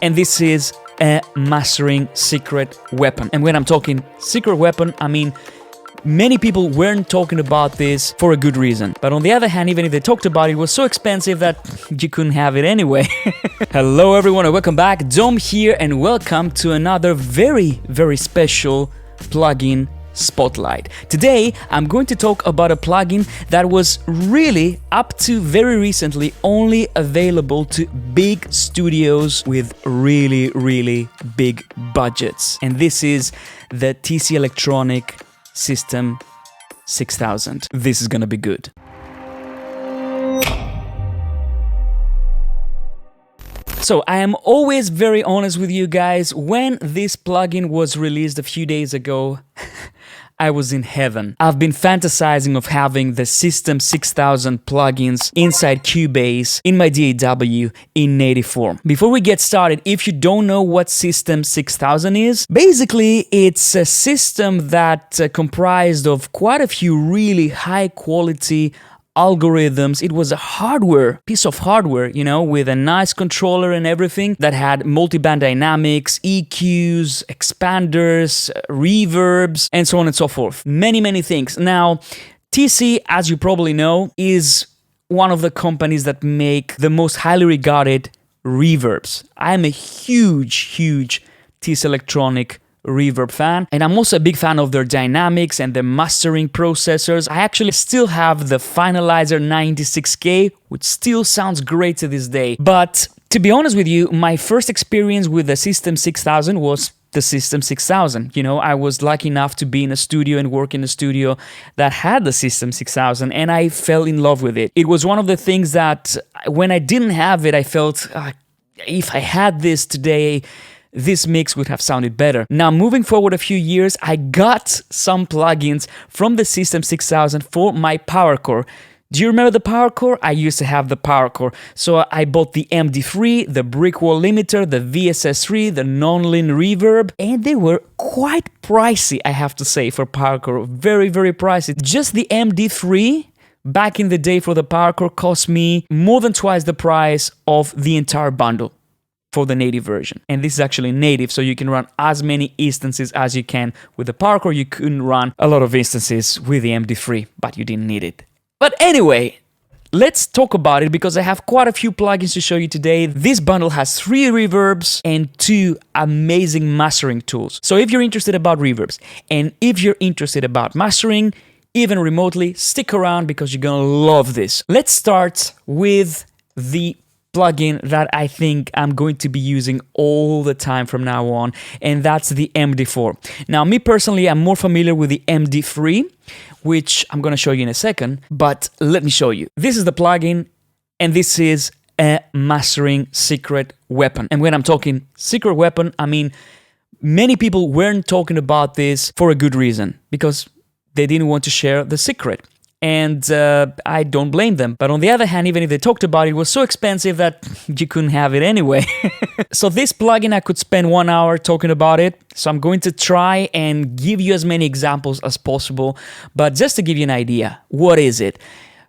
and this is a mastering secret weapon. And when I'm talking secret weapon, I mean many people weren't talking about this for a good reason. But on the other hand, even if they talked about it, it was so expensive that you couldn't have it anyway. Hello everyone and welcome back. Dom here and welcome to another very special plugin spotlight. Today I'm going to talk about a plugin that was really up to very recently only available to big studios with really big budgets. And this is the TC Electronic System 6000. This is gonna be good. So I am always very honest with you guys. When this plugin was released a few days ago, I was in heaven. I've been fantasizing of having the System 6000 plugins inside Cubase in my DAW in native form. Before we get started, if you don't know what System 6000 is, basically it's a system that comprised of quite a few really high quality algorithms. It was a piece of hardware, you know, with a nice controller and everything that had multi-band dynamics, EQs, expanders, reverbs, and so on and so forth. Many things. Now, TC, as you probably know, is one of the companies that make the most highly regarded reverbs. I am a huge TC Electronic reverb fan, and I'm also a big fan of their dynamics and their mastering processors. I actually still have the Finalizer 96K, which still sounds great to this day. But to be honest with you, my first experience with the System 6000 was the System 6000. You know, I was lucky enough to be in a studio and work in a studio that had the System 6000, and I fell in love with it. It was one of the things that when I didn't have it, I felt if I had this today, this mix would have sounded better. Now, moving forward a few years, I got some plugins from the System 6000 for my power core. Do you remember the power core? I used to have the power core. So I bought the MD3, the brick wall limiter, the VSS3, the non-lin reverb, and they were quite pricey, I have to say, for power core. Very pricey. Just the MD3 back in the day for the power core cost me more than twice the price of the entire bundle for the native version. And this is actually native, so you can run as many instances as you can with the power core. You couldn't run a lot of instances with the MD3, but you didn't need it. But anyway, let's talk about it because I have quite a few plugins to show you today. This bundle has 3 reverbs and 2 amazing mastering tools. So if you're interested about reverbs and if you're interested about mastering, even remotely, stick around because you're gonna love this. Let's start with the plugin that I think I'm going to be using all the time from now on, and that's the MD4. Now, me personally, I'm more familiar with the MD3, which I'm going to show you in a second, but let me show you. This is the plugin, and this is a mastering secret weapon. And when I'm talking secret weapon, I mean many people weren't talking about this for a good reason, because they didn't want to share the secret. And I don't blame them. But on the other hand, even if they talked about it, it was so expensive that you couldn't have it anyway. So this plugin, I could spend 1 hour talking about it. So I'm going to try and give you as many examples as possible. But just to give you an idea, what is it?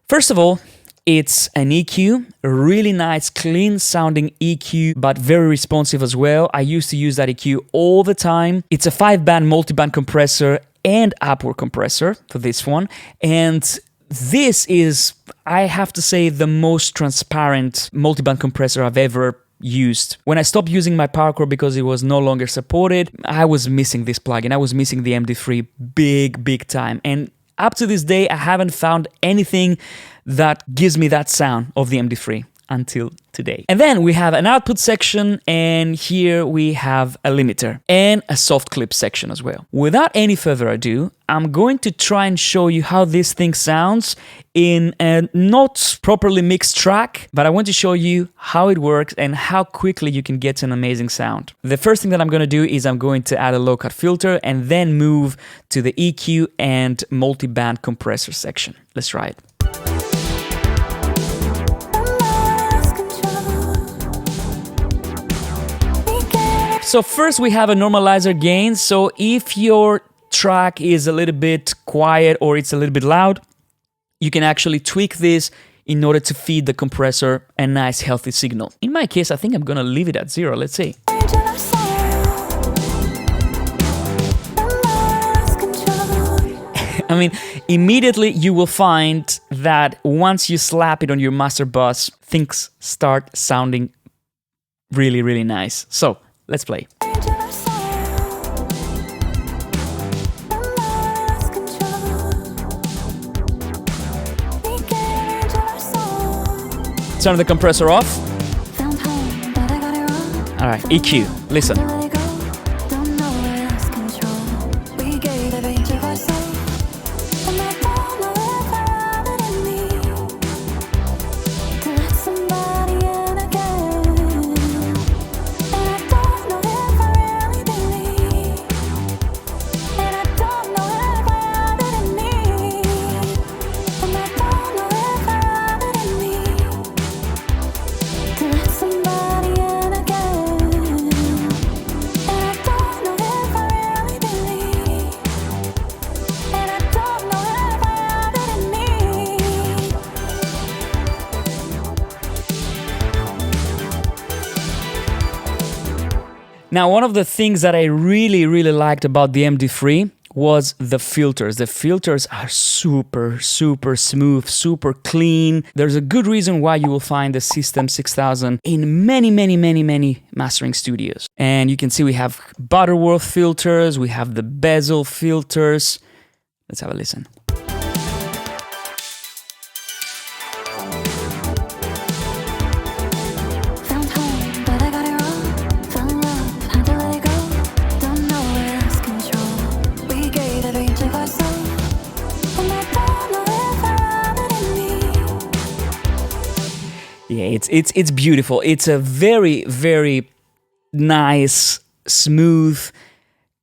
First of all, it's an EQ, a really nice, clean sounding EQ, but very responsive as well. I used to use that EQ all the time. It's a 5-band multi-band compressor and upward compressor for this one. And this is, I have to say, the most transparent multi-band compressor I've ever used. When I stopped using my power core because it was no longer supported, I was missing this plugin. I was missing the MD3 big time. And up to this day, I haven't found anything that gives me that sound of the MD3 until today. And then we have an output section, and here we have a limiter and a soft clip section as well. Without any further ado, I'm going to try and show you how this thing sounds in a not properly mixed track, but I want to show you how it works and how quickly you can get to an amazing sound. The first thing that I'm going to do is I'm going to add a low cut filter and then move to the EQ and multi-band compressor section. Let's try it. So first we have a normalizer gain. So if your track is a little bit quiet or it's a little bit loud, you can actually tweak this in order to feed the compressor a nice healthy signal. In my case, I think I'm gonna leave it at 0. Let's see. I mean, immediately you will find that once you slap it on your master bus, things start sounding really, really nice. So, let's play. Turn the compressor off. Alright, EQ, listen. Now, one of the things that I really, really liked about the MD3 was the filters. The filters are super, super smooth, super clean. There's a good reason why you will find the System 6000 in many, many, many, many mastering studios. And you can see we have Butterworth filters, we have the bezel filters. Let's have a listen. Yeah, it's beautiful. It's a very, very nice, smooth,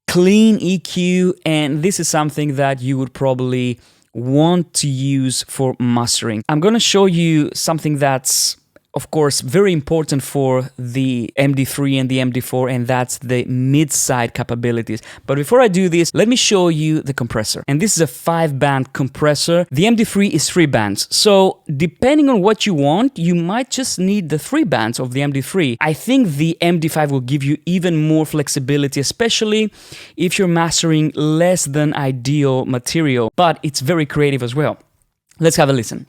clean EQ, and this is something that you would probably want to use for mastering. I'm gonna show you something that's, of course, very important for the MD3 and the MD4, and that's the mid-side capabilities. But before I do this, let me show you the compressor. And this is a 5-band compressor. The MD3 is 3 bands. So depending on what you want, you might just need the 3 bands of the MD3. I think the MD5 will give you even more flexibility, especially if you're mastering less than ideal material, but it's very creative as well. Let's have a listen.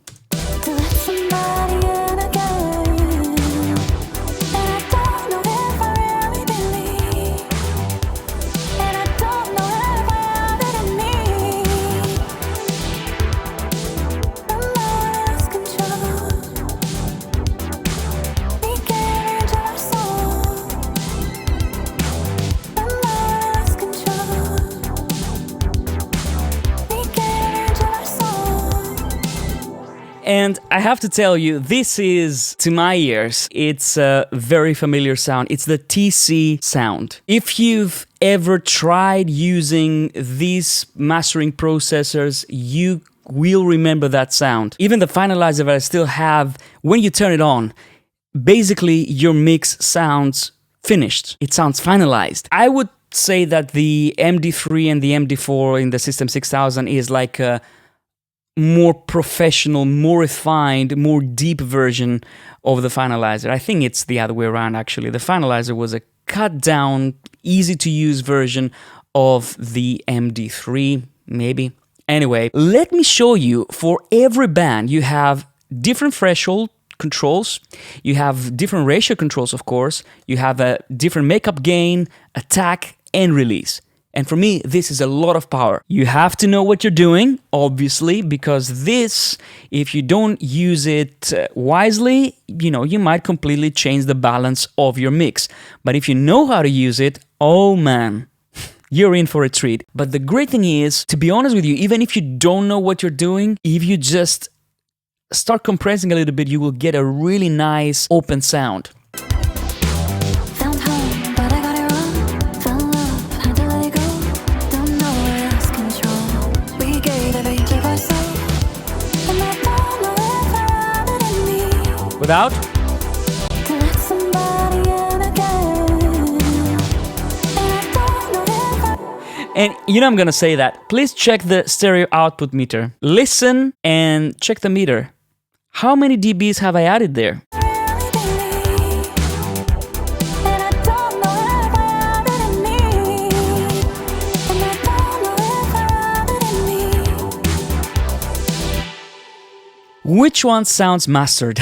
And I have to tell you, this is, to my ears, it's a very familiar sound. It's the TC sound. If you've ever tried using these mastering processors, you will remember that sound. Even the finalizer that I still have, when you turn it on, basically your mix sounds finished. It sounds finalized. I would say that the MD3 and the MD4 in the System 6000 is like a more professional, more refined, more deep version of the finalizer. I think it's the other way around, actually. The finalizer was a cut down, easy to use version of the MD3, maybe. Anyway, let me show you, for every band, you have different threshold controls, you have different ratio controls, of course, you have a different makeup gain, attack, and release. And for me, this is a lot of power. You have to know what you're doing, obviously, because this, if you don't use it wisely, you might completely change the balance of your mix. But if you know how to use it, oh man, you're in for a treat. But the great thing is, to be honest with you, even if you don't know what you're doing, if you just start compressing a little bit, you will get a really nice open sound. Without? And I'm gonna say that. Please check the stereo output meter. Listen and check the meter. How many dBs have I added there? Which one sounds mastered?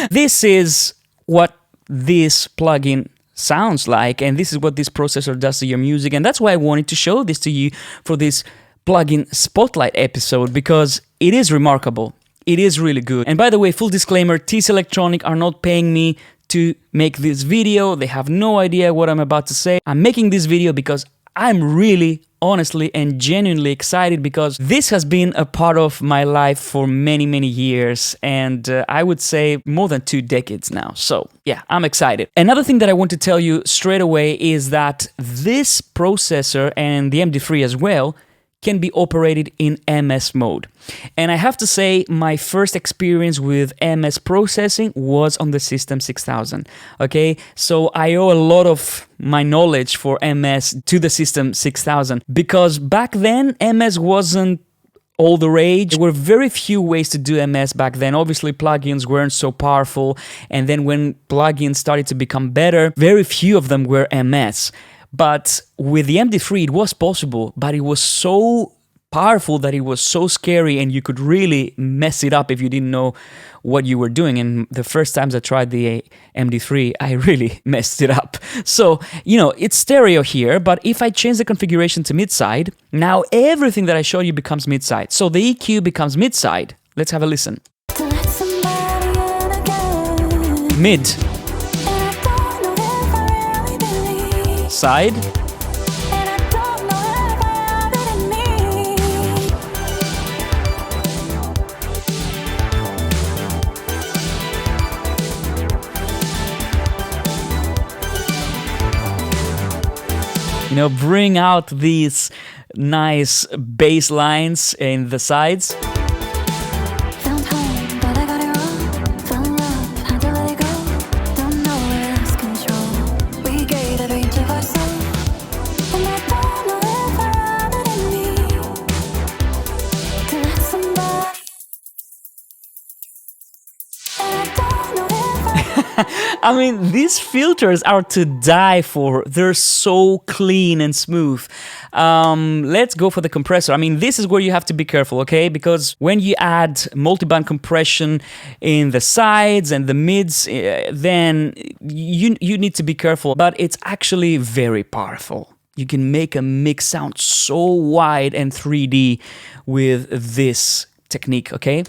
This is what this plugin sounds like, and this is what this processor does to your music, and that's why I wanted to show this to you for this plugin spotlight episode, because it is remarkable. It is really good. And by the way, full disclaimer, TC Electronic are not paying me to make this video. They have no idea what I'm about to say. I'm making this video because I'm really, honestly and genuinely excited, because this has been a part of my life for many, many years, and I would say more than 2 decades now. So yeah, I'm excited. Another thing that I want to tell you straight away is that this processor, and the MD3 as well, can be operated in MS mode. And I have to say, my first experience with MS processing was on the System 6000, okay? So I owe a lot of my knowledge for MS to the System 6000, because back then, MS wasn't all the rage. There were very few ways to do MS back then. Obviously, plugins weren't so powerful, and then when plugins started to become better, very few of them were MS. But with the MD3, it was possible, but it was so powerful that it was so scary, and you could really mess it up if you didn't know what you were doing. And the first times I tried the MD3, I really messed it up. So, you know, it's stereo here, but if I change the configuration to mid-side, now everything that I showed you becomes mid-side. So the EQ becomes mid-side. Let's have a listen. Mid. Side. You know, bring out these nice bass lines in the sides. I mean, these filters are to die for. They're so clean and smooth. Let's go for the compressor. I mean, this is where you have to be careful, okay? Because when you add multi-band compression in the sides and the mids, then you need to be careful. But it's actually very powerful. You can make a mix sound so wide and 3D with this technique, okay?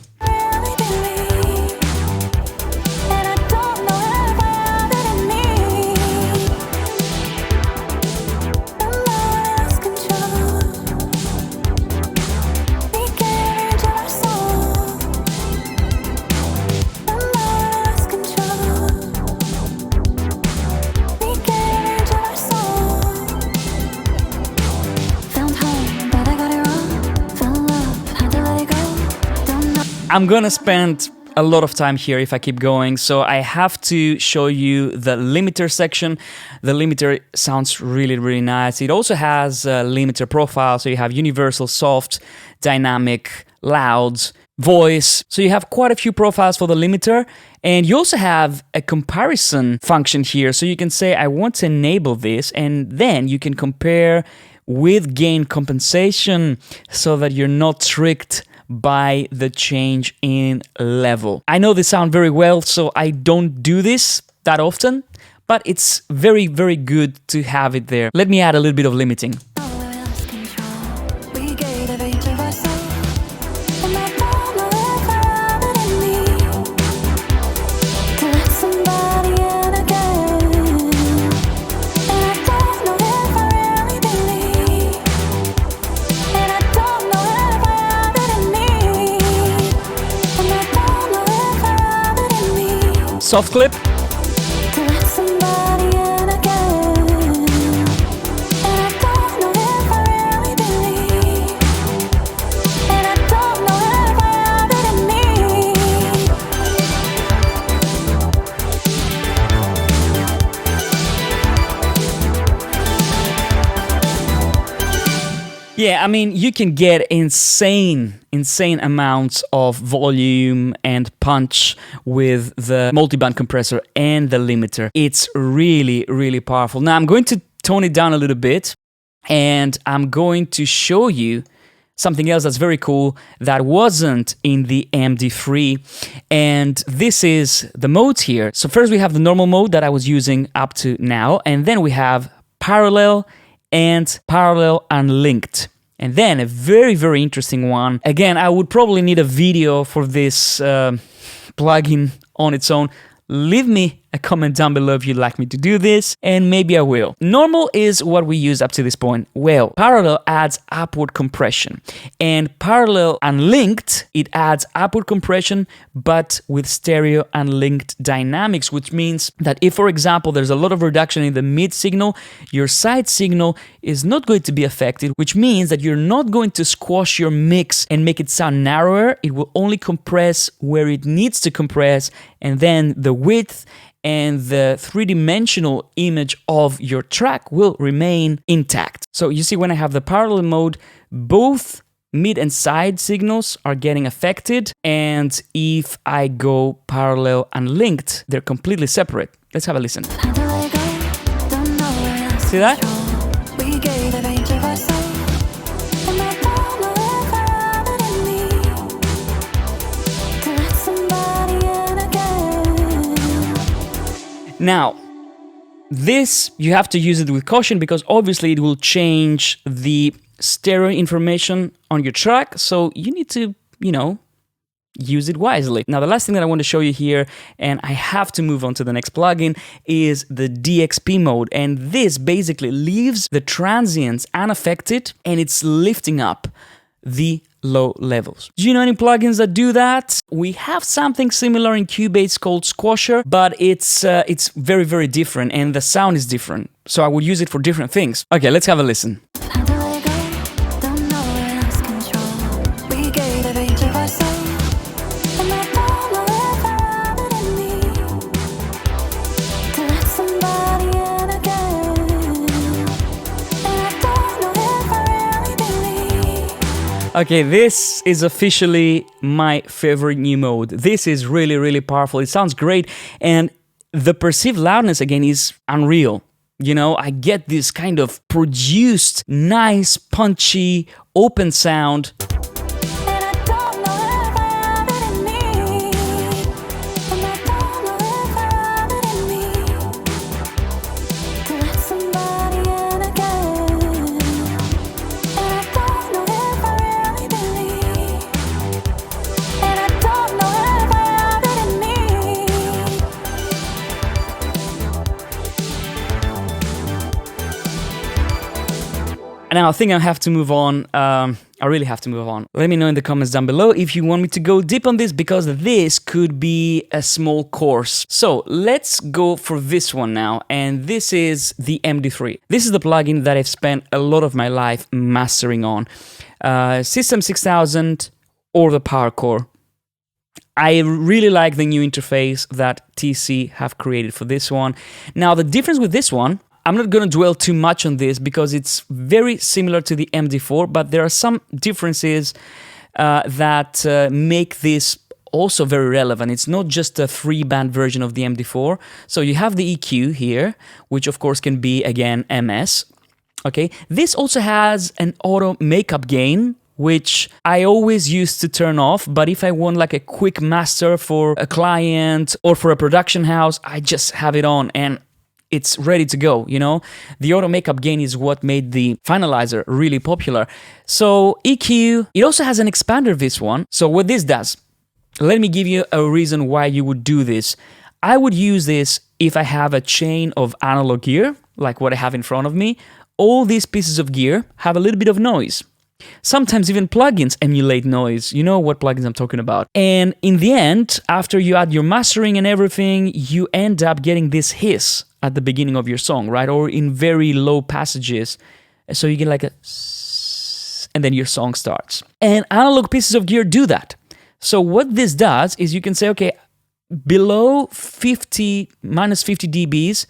I'm gonna spend a lot of time here if I keep going, so I have to show you the limiter section. The limiter sounds really, really nice. It also has a limiter profile, so you have universal, soft, dynamic, loud, voice. So you have quite a few profiles for the limiter, and you also have a comparison function here. So you can say, I want to enable this, and then you can compare with gain compensation so that you're not tricked by the change in level. I know this sounds very well, so I don't do this that often, but it's very, very good to have it there. Let me add a little bit of limiting. Soft clip. Yeah, I mean, you can get insane amounts of volume and punch with the multi-band compressor and the limiter. It's really, really powerful. Now, I'm going to tone it down a little bit, and I'm going to show you something else that's very cool that wasn't in the MD3, and this is the modes here. So first we have the normal mode that I was using up to now, and then we have parallel and parallel unlinked. And then a very, very interesting one. Again, I would probably need a video for this plugin on its own. Leave me a comment down below if you'd like me to do this, and maybe I will. Normal is what we use up to this point. Well, parallel adds upward compression, and parallel unlinked, it adds upward compression, but with stereo unlinked dynamics, which means that if, for example, there's a lot of reduction in the mid signal, your side signal is not going to be affected, which means that you're not going to squash your mix and make it sound narrower. It will only compress where it needs to compress, and then the width and the three-dimensional image of your track will remain intact. So you see, when I have the parallel mode, both mid and side signals are getting affected, and if I go parallel unlinked, they're completely separate. Let's have a listen. See that? Now, this, you have to use it with caution because obviously it will change the stereo information on your track, so you need to, use it wisely. Now, the last thing that I want to show you here, and I have to move on to the next plugin, is the DXP mode, and this basically leaves the transients unaffected, and it's lifting up the low levels. Do you know any plugins that do that? We have something similar in Cubase called Squasher, but it's very, very different, and the sound is different. So I would use it for different things. Okay, let's have a listen. Okay, this is officially my favorite new mode. This is really, really powerful. It sounds great, and the perceived loudness again is unreal. I get this kind of produced, nice, punchy, open sound. Now, I think I have to move on. I really have to move on. Let me know in the comments down below if you want me to go deep on this, because this could be a small course. So let's go for this one now, and this is the MD3. This is the plugin that I've spent a lot of my life mastering on. System 6000 or the Power Core. I really like the new interface that TC have created for this one. Now, the difference with this one, I'm not going to dwell too much on this because it's very similar to the MD4, but there are some differences that make this also very relevant. It's not just a 3-band version of the MD4. So you have the EQ here, which of course can be, again, MS. Okay, this also has an auto makeup gain, which I always used to turn off, but if I want like a quick master for a client or for a production house, I just have it on and it's ready to go, The auto makeup gain is what made the finalizer really popular. So EQ, it also has an expander, this one. So what this does, let me give you a reason why you would do this. I would use this if I have a chain of analog gear, like what I have in front of me. All these pieces of gear have a little bit of noise. Sometimes even plugins emulate noise. You know what plugins I'm talking about. And in the end, after you add your mastering and everything, you end up getting this hiss at the beginning of your song, right? Or in very low passages. So you get like a and then your song starts. And analog pieces of gear do that. So what this does is you can say, okay, below 50, minus 50 dBs,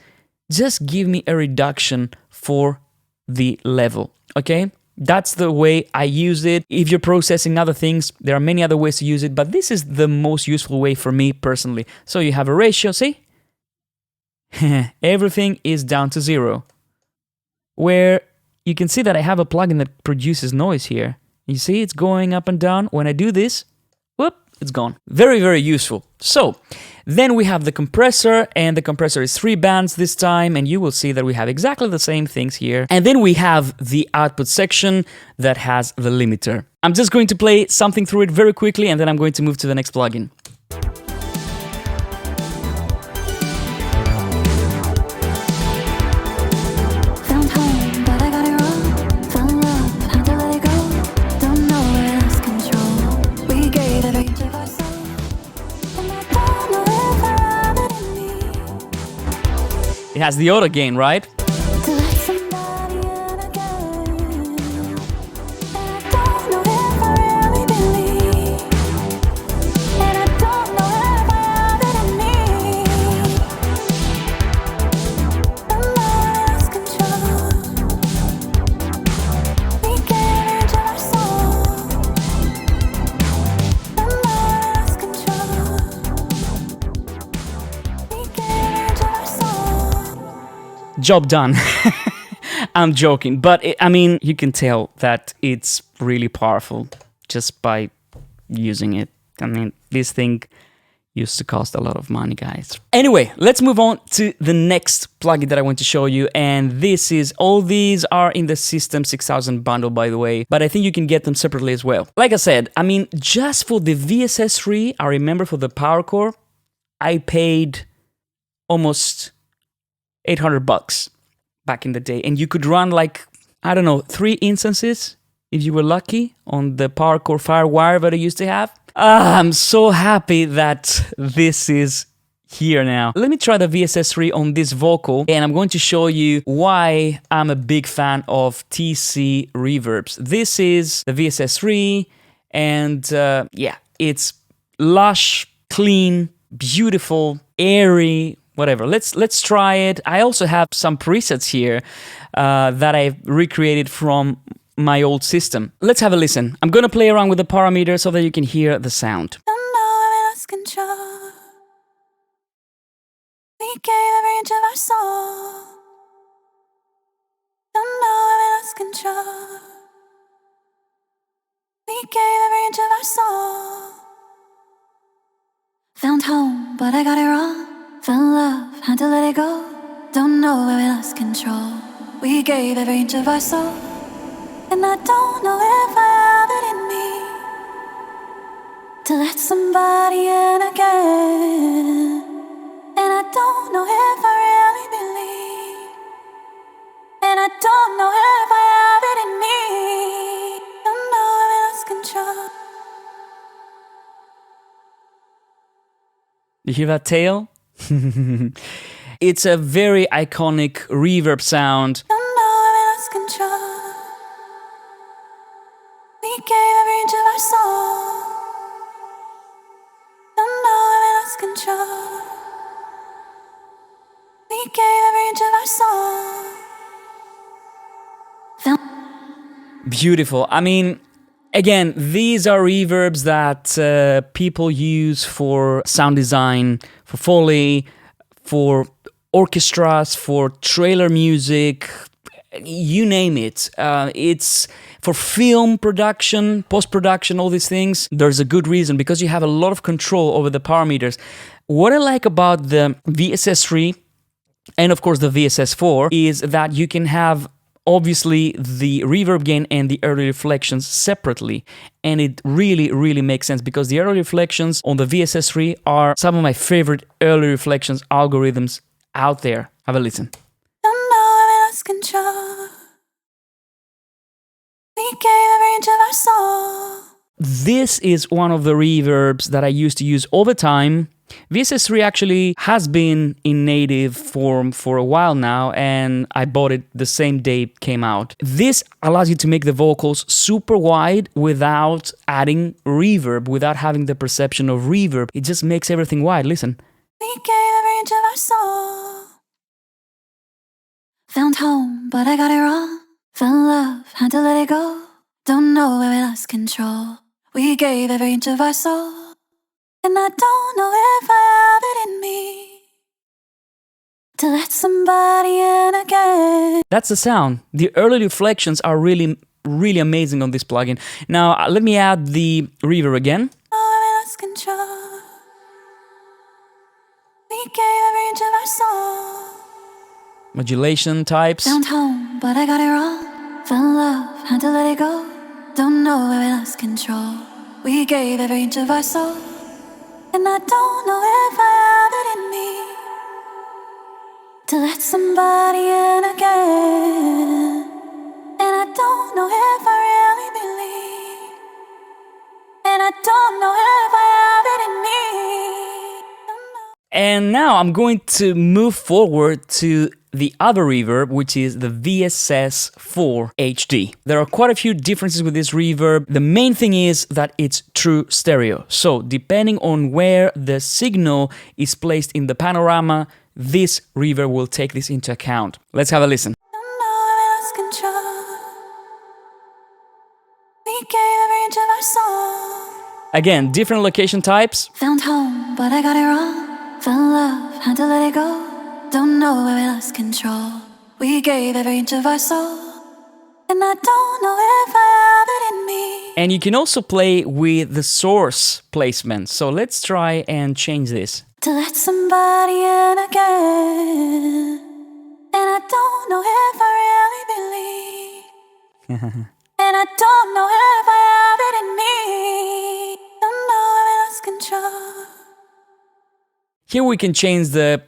just give me a reduction for the level, okay? That's the way I use it. If you're processing other things, there are many other ways to use it, but this is the most useful way for me personally. So you have a ratio, see? Everything is down to 0. Where you can see that I have a plugin that produces noise here. You see it's going up and down. When I do this, whoop, it's gone. Very, very useful. So then we have the compressor, and the compressor is 3 bands this time, and you will see that we have exactly the same things here. And then we have the output section that has the limiter. I'm just going to play something through it very quickly, and then I'm going to move to the next plugin. It has the auto gain, right? Job done. I'm joking, but I mean, you can tell that it's really powerful just by using it. I mean, this thing used to cost a lot of money, guys. Anyway, let's move on to the next plugin that I want to show you, and this is, all these are in the System 6000 bundle, by the way, but I think you can get them separately as well. Like I said, I mean, just for the VSS3, I remember for the Power Core, I paid almost $800 back in the day, and you could run like, I don't know, 3 instances if you were lucky on the Power Core Firewire that I used to have. I'm so happy that this is here now. Let me try the VSS3 on this vocal, and I'm going to show you why I'm a big fan of TC reverbs. This is the VSS3, and yeah, it's lush, clean, beautiful, airy, whatever. Let's try it. I also have some presets here that I've recreated from my old system. Let's have a listen. I'm gonna play around with the parameter so that you can hear the sound. Don't know we lost control. We gave every inch of our soul. Don't know we lost control. We gave every inch of our soul. Found home, but I got it wrong. Found love, had to let it go. Don't know where we lost control. We gave every inch of our soul, and I don't know if I have it in me to let somebody in again. And I don't know if I really believe, and I don't know if I have it in me. Don't know where we lost control. You hear that tail? It's a very iconic reverb sound. Don't know where we lost control. We gave every inch of our soul. Don't know where we lost control. We gave every inch of our soul. Beautiful. I mean, again, these are reverbs that people use for sound design, for Foley, for orchestras, for trailer music, you name it. It's for film production, post-production, all these things. There's a good reason, because you have a lot of control over the parameters. What I like about the VSS3 and of course the VSS4 is that you can have obviously the reverb gain and the early reflections separately, and it really makes sense, because the early reflections on the VSS3 are some of my favorite early reflections algorithms out there. Have a listen. Don't know where we lost control. We gave every inch of our soul. This is one of the reverbs that I used to use all the time. VSS3 actually has been in native form for a while now, and I bought it the same day it came out. This allows you to make the vocals super wide without adding reverb, without having the perception of reverb. It just makes everything wide. Listen. We gave every inch of our soul. Found home, but I got it wrong. fell in love, had to let it go. Don't know where we lost control. We gave every inch of our soul, and I don't know if I have it in me to let somebody in again. That's the sound. The early reflections are really amazing on this plugin. Now, let me add the reverb again. Oh, we lost control. We gave every inch of our soul. Modulation types. Found home, but I got it wrong. Fell in love, had to let it go. Don't know where we lost control. We gave every inch of our soul, and I don't know if I have it in me to let somebody in again. And I don't know if I really believe, and I don't know if I have it in me. And now I'm going to move forward to the other reverb, which is the VSS4 HD. There are quite a few differences with this reverb. The main thing is that it's true stereo. So depending on where the signal is placed in the panorama, this reverb will take this into account. Let's have a listen. Don't know where we lost control. We gave every inch of our soul. Again, different location types. Found home, but I got it wrong. Fell in love, had to let it go. Don't know where we lost control. We gave every inch of our soul, and I don't know if I have it in me. And you can also play with the source placement. So let's try and change this. To let somebody in again. And I don't know if I really believe. And I don't know if I have it in me. Don't know where we lost control. Here we can change the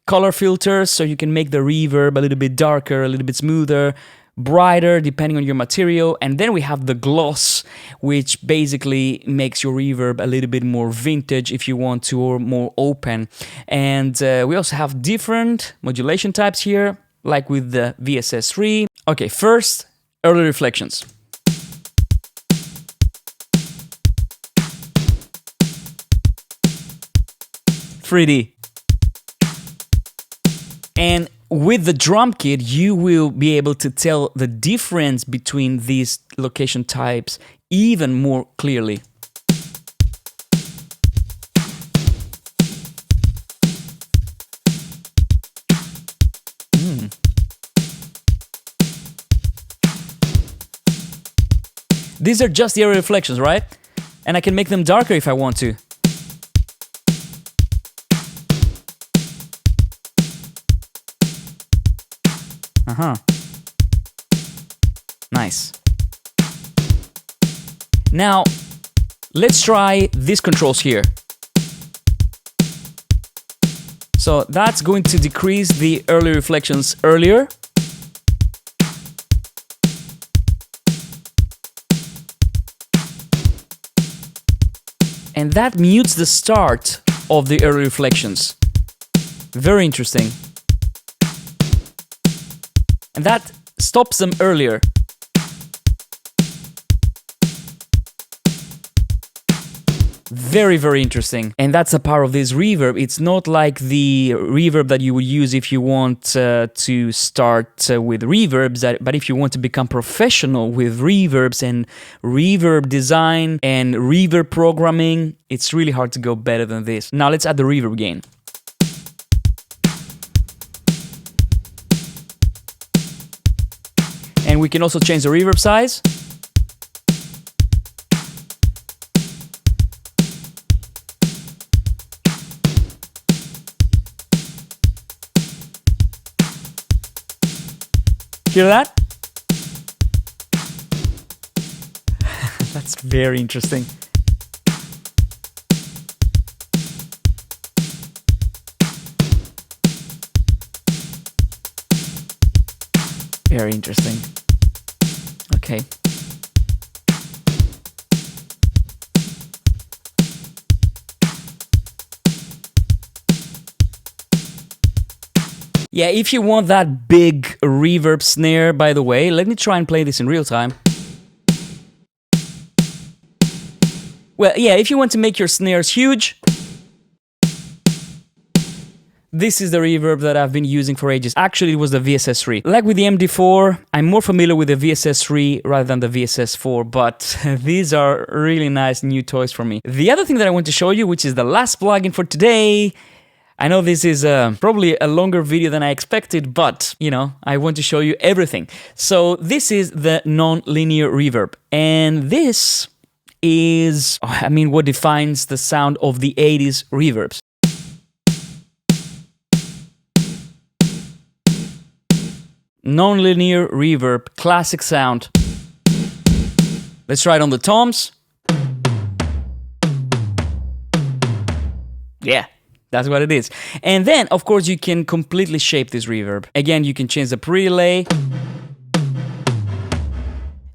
color filters, so you can make the reverb a little bit darker, a little bit smoother, brighter, depending on your material. And then we have the gloss, which basically makes your reverb a little bit more vintage if you want to, or more open. And we also have different modulation types here, like with the VSS3. Okay, first, early reflections. .3D. And with the drum kit, you will be able to tell the difference between these location types even more clearly. These are just the area reflections, right? And I can make them darker if I want to. Nice. Now, let's try these controls here. So that's going to decrease the early reflections earlier. And that mutes the start of the early reflections. Very interesting. And that stops them earlier. Very, very interesting. And that's the power of this reverb. It's not like the reverb that you would use if you want to start with reverbs, but if you want to become professional with reverbs and reverb design and reverb programming, it's really hard to go better than this. Now let's add the reverb gain. And we can also change the reverb size. Hear that? That's very interesting. Very interesting. Okay. Yeah, if you want that big reverb snare, by the way, let me try and play this in real time. Well, yeah, if you want to make your snares huge, this is the reverb that I've been using for ages. Actually, it was the VSS3. Like with the MD4, I'm more familiar with the VSS3 rather than the VSS4, but these are really nice new toys for me. The other thing that I want to show you, which is the last plugin for today. I know this is probably a longer video than I expected, but, you know, I want to show you everything. So this is the non-linear reverb, and this is, I mean, what defines the sound of the 80s reverbs. Non-linear reverb, classic sound. Let's try it on the toms. Yeah, that's what it is. And then, of course, you can completely shape this reverb. Again, you can change the pre-delay.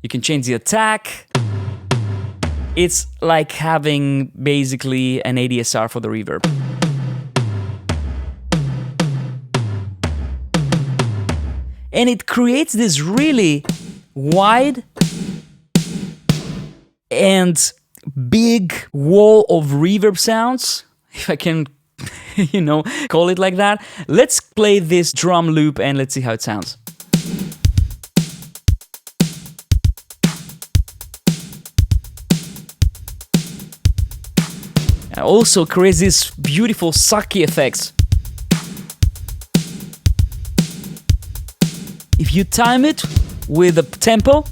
You can change the attack. It's like having basically an ADSR for the reverb. And it creates this really wide and big wall of reverb sounds, if I can, you know, call it like that. Let's play this drum loop and let's see how it sounds. It also creates these beautiful sucky effects. If you time it with the tempo,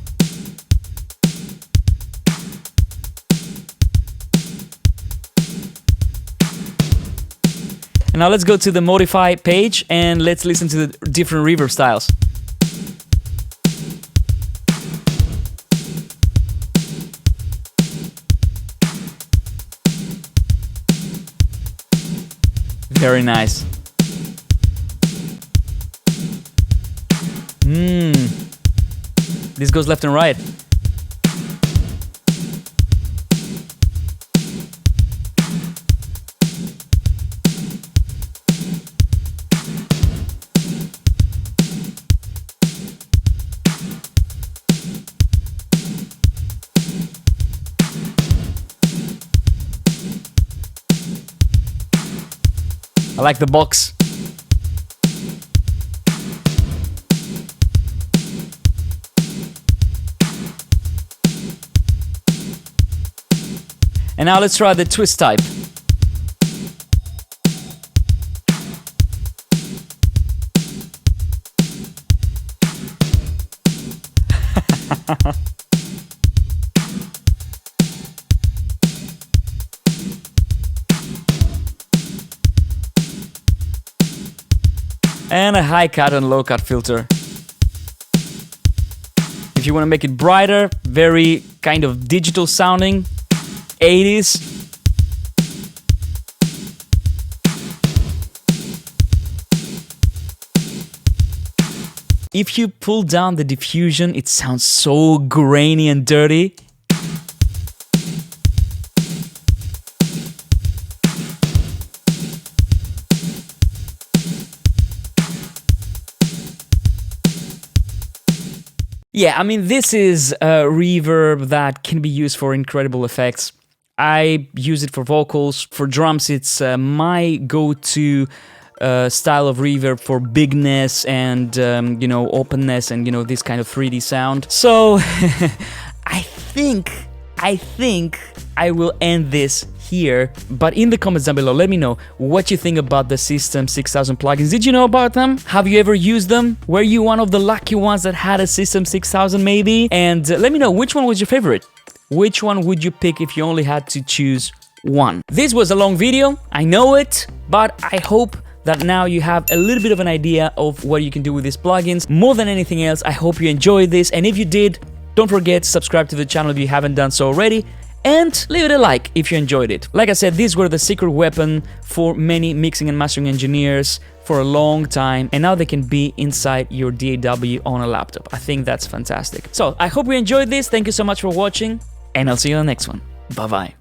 and now let's go to the modify page and let's listen to the different reverb styles. Very nice. This goes left and right. I like the box. And now let's try the twist type. And a high cut and low cut filter. If you want to make it brighter, very kind of digital sounding, 80s. If you pull down the diffusion, it sounds so grainy and dirty. Yeah, I mean, this is a reverb that can be used for incredible effects. I use it for vocals. For drums, it's my go-to style of reverb for bigness and, you know, openness and, you know, this kind of 3D sound. So, I think I will end this here. But in the comments down below, let me know what you think about the System 6000 plugins. Did you know about them? Have you ever used them? Were you one of the lucky ones that had a System 6000 maybe? And let me know, which one was your favorite? Which one would you pick if you only had to choose one? This was a long video, I know it, but I hope that now you have a little bit of an idea of what you can do with these plugins. More than anything else, I hope you enjoyed this, and if you did, don't forget to subscribe to the channel if you haven't done so already, and leave it a like if you enjoyed it. Like I said, these were the secret weapon for many mixing and mastering engineers for a long time, and now they can be inside your DAW on a laptop. I think that's fantastic. So I hope you enjoyed this. Thank you so much for watching, and I'll see you on the next one. Bye-bye.